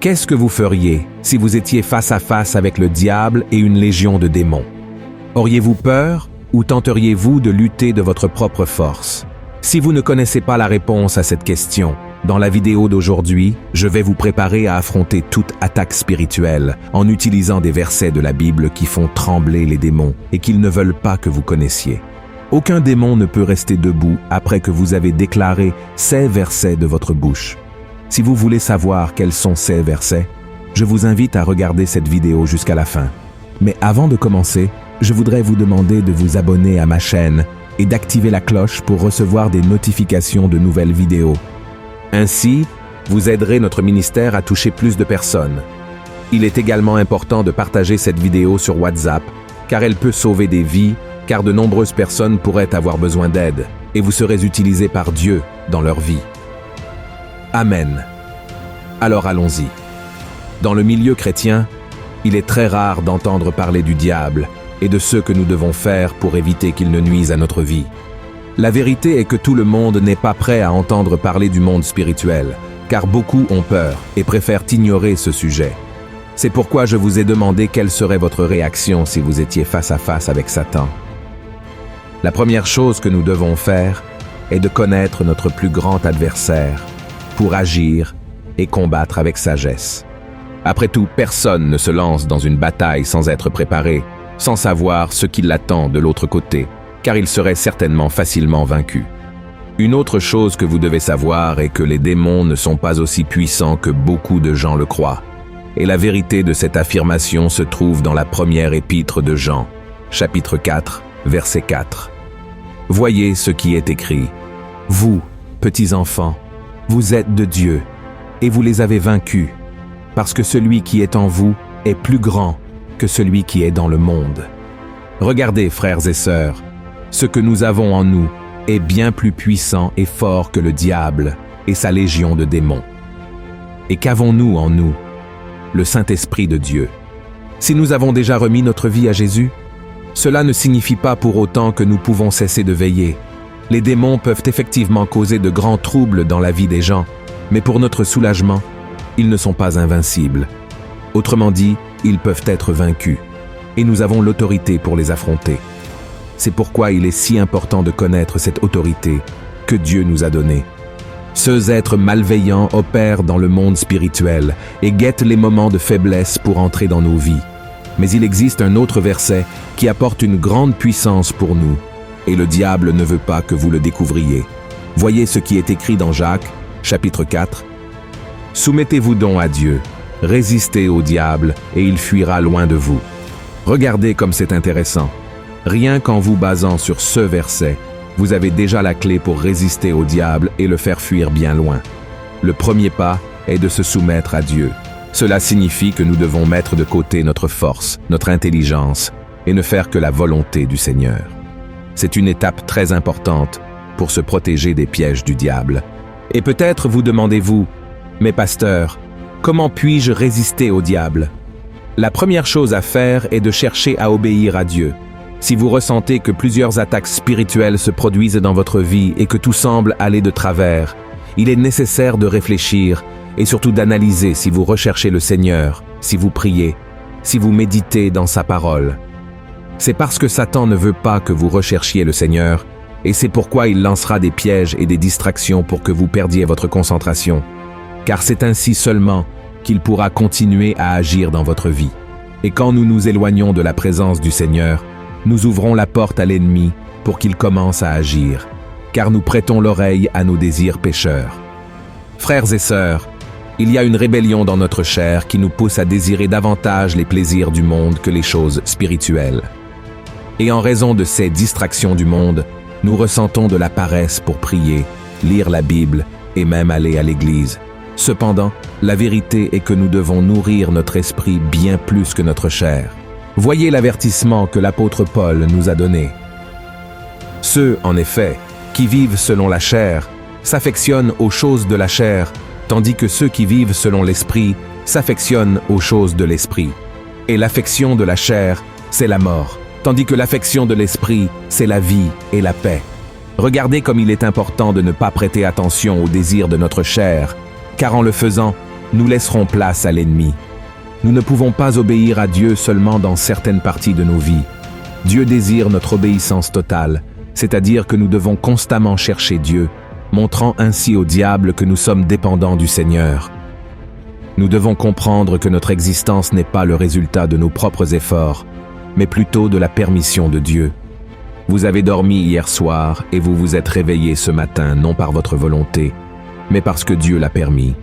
Qu'est-ce que vous feriez si vous étiez face à face avec le diable et une légion de démons? Auriez-vous peur ou tenteriez-vous de lutter de votre propre force? Si vous ne connaissez pas la réponse à cette question, dans la vidéo d'aujourd'hui, je vais vous préparer à affronter toute attaque spirituelle en utilisant des versets de la Bible qui font trembler les démons et qu'ils ne veulent pas que vous connaissiez. Aucun démon ne peut rester debout après que vous avez déclaré ces versets de votre bouche. Si vous voulez savoir quels sont ces versets, je vous invite à regarder cette vidéo jusqu'à la fin. Mais avant de commencer, je voudrais vous demander de vous abonner à ma chaîne et d'activer la cloche pour recevoir des notifications de nouvelles vidéos. Ainsi, vous aiderez notre ministère à toucher plus de personnes. Il est également important de partager cette vidéo sur WhatsApp, car elle peut sauver des vies, car de nombreuses personnes pourraient avoir besoin d'aide, et vous serez utilisés par Dieu dans leur vie. Amen. Alors allons-y. Dans le milieu chrétien, il est très rare d'entendre parler du diable et de ce que nous devons faire pour éviter qu'il ne nuise à notre vie. La vérité est que tout le monde n'est pas prêt à entendre parler du monde spirituel, car beaucoup ont peur et préfèrent ignorer ce sujet. C'est pourquoi je vous ai demandé quelle serait votre réaction si vous étiez face à face avec Satan. La première chose que nous devons faire est de connaître notre plus grand adversaire pour agir et combattre avec sagesse. Après tout, personne ne se lance dans une bataille sans être préparé, sans savoir ce qui l'attend de l'autre côté, car il serait certainement facilement vaincu. Une autre chose que vous devez savoir est que les démons ne sont pas aussi puissants que beaucoup de gens le croient. Et la vérité de cette affirmation se trouve dans la première épître de Jean, chapitre 4, verset 4. Voyez ce qui est écrit. Vous, petits enfants, vous êtes de Dieu, et vous les avez vaincus, parce que celui qui est en vous est plus grand que celui qui est dans le monde. Regardez, frères et sœurs, ce que nous avons en nous est bien plus puissant et fort que le diable et sa légion de démons. Et qu'avons-nous en nous? Le Saint-Esprit de Dieu. Si nous avons déjà remis notre vie à Jésus, cela ne signifie pas pour autant que nous pouvons cesser de veiller. Les démons peuvent effectivement causer de grands troubles dans la vie des gens, mais pour notre soulagement, ils ne sont pas invincibles. Autrement dit, ils peuvent être vaincus, et nous avons l'autorité pour les affronter. C'est pourquoi il est si important de connaître cette autorité que Dieu nous a donnée. Ces êtres malveillants opèrent dans le monde spirituel et guettent les moments de faiblesse pour entrer dans nos vies. Mais il existe un autre verset qui apporte une grande puissance pour nous, et le diable ne veut pas que vous le découvriez. Voyez ce qui est écrit dans Jacques, chapitre 4. « Soumettez-vous donc à Dieu, résistez au diable, et il fuira loin de vous. » Regardez comme c'est intéressant. Rien qu'en vous basant sur ce verset, vous avez déjà la clé pour résister au diable et le faire fuir bien loin. Le premier pas est de se soumettre à Dieu. Cela signifie que nous devons mettre de côté notre force, notre intelligence, et ne faire que la volonté du Seigneur. C'est une étape très importante pour se protéger des pièges du diable. Et peut-être vous demandez-vous, « Mais pasteur, comment puis-je résister au diable ?» La première chose à faire est de chercher à obéir à Dieu. Si vous ressentez que plusieurs attaques spirituelles se produisent dans votre vie et que tout semble aller de travers, il est nécessaire de réfléchir et surtout d'analyser si vous recherchez le Seigneur, si vous priez, si vous méditez dans sa parole. C'est parce que Satan ne veut pas que vous recherchiez le Seigneur, et c'est pourquoi il lancera des pièges et des distractions pour que vous perdiez votre concentration. Car c'est ainsi seulement qu'il pourra continuer à agir dans votre vie. Et quand nous nous éloignons de la présence du Seigneur, nous ouvrons la porte à l'ennemi pour qu'il commence à agir, car nous prêtons l'oreille à nos désirs pécheurs. Frères et sœurs, il y a une rébellion dans notre chair qui nous pousse à désirer davantage les plaisirs du monde que les choses spirituelles. Et en raison de ces distractions du monde, nous ressentons de la paresse pour prier, lire la Bible et même aller à l'église. Cependant, la vérité est que nous devons nourrir notre esprit bien plus que notre chair. Voyez l'avertissement que l'apôtre Paul nous a donné. Ceux, en effet, qui vivent selon la chair, s'affectionnent aux choses de la chair, tandis que ceux qui vivent selon l'esprit s'affectionnent aux choses de l'esprit. Et l'affection de la chair, c'est la mort, tandis que l'affection de l'esprit, c'est la vie et la paix. Regardez comme il est important de ne pas prêter attention aux désirs de notre chair, car en le faisant, nous laisserons place à l'ennemi. Nous ne pouvons pas obéir à Dieu seulement dans certaines parties de nos vies. Dieu désire notre obéissance totale, c'est-à-dire que nous devons constamment chercher Dieu, montrant ainsi au diable que nous sommes dépendants du Seigneur. Nous devons comprendre que notre existence n'est pas le résultat de nos propres efforts, mais plutôt de la permission de Dieu. Vous avez dormi hier soir et vous vous êtes réveillé ce matin non par votre volonté, mais parce que Dieu l'a permis.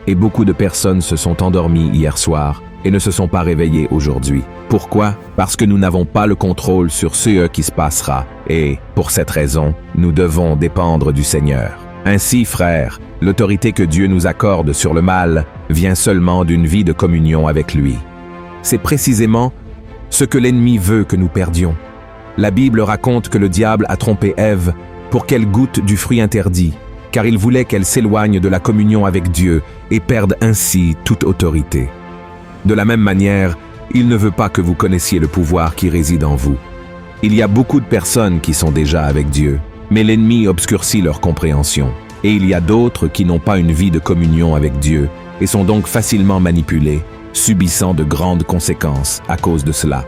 Et beaucoup de personnes se sont endormies hier soir et ne se sont pas réveillées aujourd'hui. Pourquoi? Parce que nous n'avons pas le contrôle sur ce qui se passera. Et, pour cette raison, nous devons dépendre du Seigneur. Ainsi, frères, l'autorité que Dieu nous accorde sur le mal vient seulement d'une vie de communion avec lui. C'est précisément ce que l'ennemi veut que nous perdions. La Bible raconte que le diable a trompé Ève pour qu'elle goûte du fruit interdit, car il voulait qu'elle s'éloigne de la communion avec Dieu et perde ainsi toute autorité. De la même manière, il ne veut pas que vous connaissiez le pouvoir qui réside en vous. Il y a beaucoup de personnes qui sont déjà avec Dieu, mais l'ennemi obscurcit leur compréhension. Et il y a d'autres qui n'ont pas une vie de communion avec Dieu et sont donc facilement manipulés, subissant de grandes conséquences à cause de cela.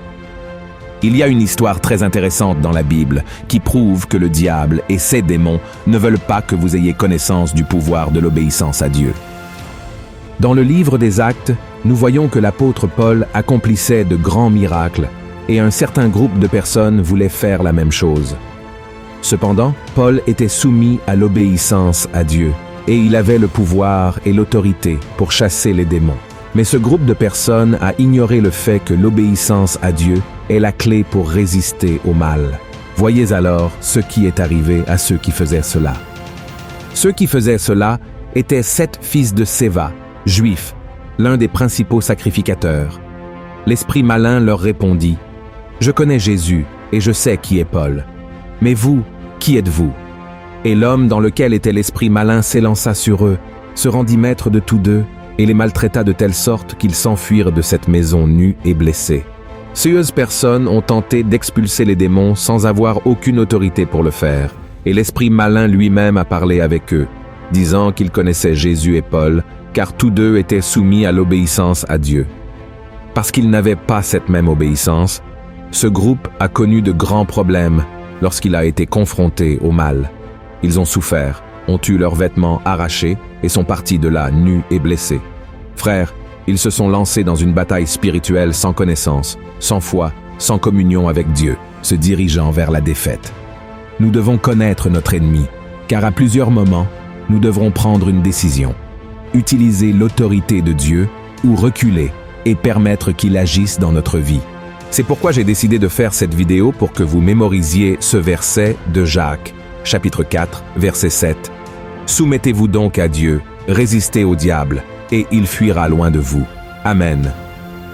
Il y a une histoire très intéressante dans la Bible qui prouve que le diable et ses démons ne veulent pas que vous ayez connaissance du pouvoir de l'obéissance à Dieu. Dans le livre des Actes, nous voyons que l'apôtre Paul accomplissait de grands miracles et un certain groupe de personnes voulait faire la même chose. Cependant, Paul était soumis à l'obéissance à Dieu et il avait le pouvoir et l'autorité pour chasser les démons. Mais ce groupe de personnes a ignoré le fait que l'obéissance à Dieu est la clé pour résister au mal. Voyez alors ce qui est arrivé à ceux qui faisaient cela. Ceux qui faisaient cela étaient 7 fils de Séva, juifs, l'un des principaux sacrificateurs. L'esprit malin leur répondit: « Je connais Jésus et je sais qui est Paul. Mais vous, qui êtes-vous » Et l'homme dans lequel était l'esprit malin s'élança sur eux, se rendit maître de tous deux et les maltraita de telle sorte qu'ils s'enfuirent de cette maison nus et blessés. Ces personnes ont tenté d'expulser les démons sans avoir aucune autorité pour le faire, et l'esprit malin lui-même a parlé avec eux, disant qu'il connaissait Jésus et Paul, car tous deux étaient soumis à l'obéissance à Dieu. Parce qu'ils n'avaient pas cette même obéissance, ce groupe a connu de grands problèmes lorsqu'il a été confronté au mal. Ils ont souffert, ont eu leurs vêtements arrachés et sont partis de là nus et blessés. Frères, ils se sont lancés dans une bataille spirituelle sans connaissance, sans foi, sans communion avec Dieu, se dirigeant vers la défaite. Nous devons connaître notre ennemi, car à plusieurs moments, nous devrons prendre une décision. Utiliser l'autorité de Dieu ou reculer et permettre qu'il agisse dans notre vie. C'est pourquoi j'ai décidé de faire cette vidéo pour que vous mémorisiez ce verset de Jacques, chapitre 4, verset 7. « Soumettez-vous donc à Dieu, résistez au diable, et il fuira loin de vous. Amen. »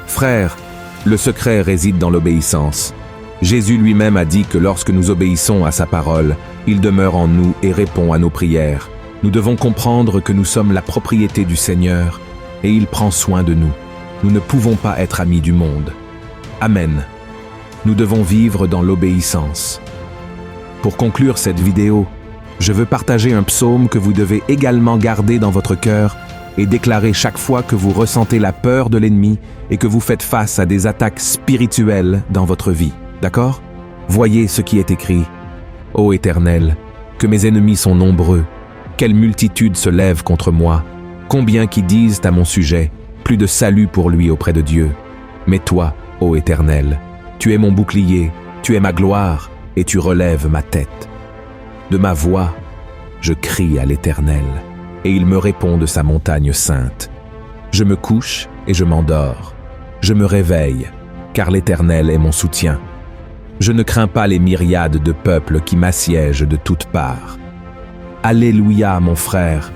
Frères, le secret réside dans l'obéissance. Jésus lui-même a dit que lorsque nous obéissons à sa parole, il demeure en nous et répond à nos prières. Nous devons comprendre que nous sommes la propriété du Seigneur et il prend soin de nous. Nous ne pouvons pas être amis du monde. Amen. Nous devons vivre dans l'obéissance. Pour conclure cette vidéo, je veux partager un psaume que vous devez également garder dans votre cœur et déclarer chaque fois que vous ressentez la peur de l'ennemi et que vous faites face à des attaques spirituelles dans votre vie. D'accord? Voyez ce qui est écrit. « Ô Éternel, que mes ennemis sont nombreux. Quelle multitude se lève contre moi. Combien qui disent à mon sujet, plus de salut pour lui auprès de Dieu. Mais toi, ô Éternel, tu es mon bouclier, tu es ma gloire, et tu relèves ma tête. De ma voix, je crie à l'Éternel, et il me répond de sa montagne sainte. Je me couche et je m'endors. Je me réveille, car l'Éternel est mon soutien. Je ne crains pas les myriades de peuples qui m'assiègent de toutes parts. Alléluia, mon frère,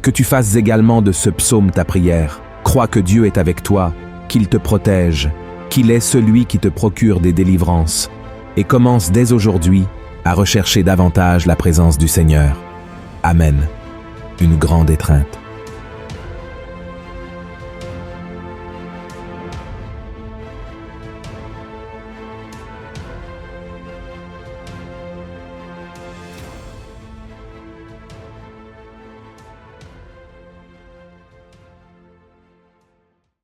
que tu fasses également de ce psaume ta prière. Crois que Dieu est avec toi, qu'il te protège, qu'il est celui qui te procure des délivrances, et commence dès aujourd'hui à rechercher davantage la présence du Seigneur. Amen. Une grande étreinte.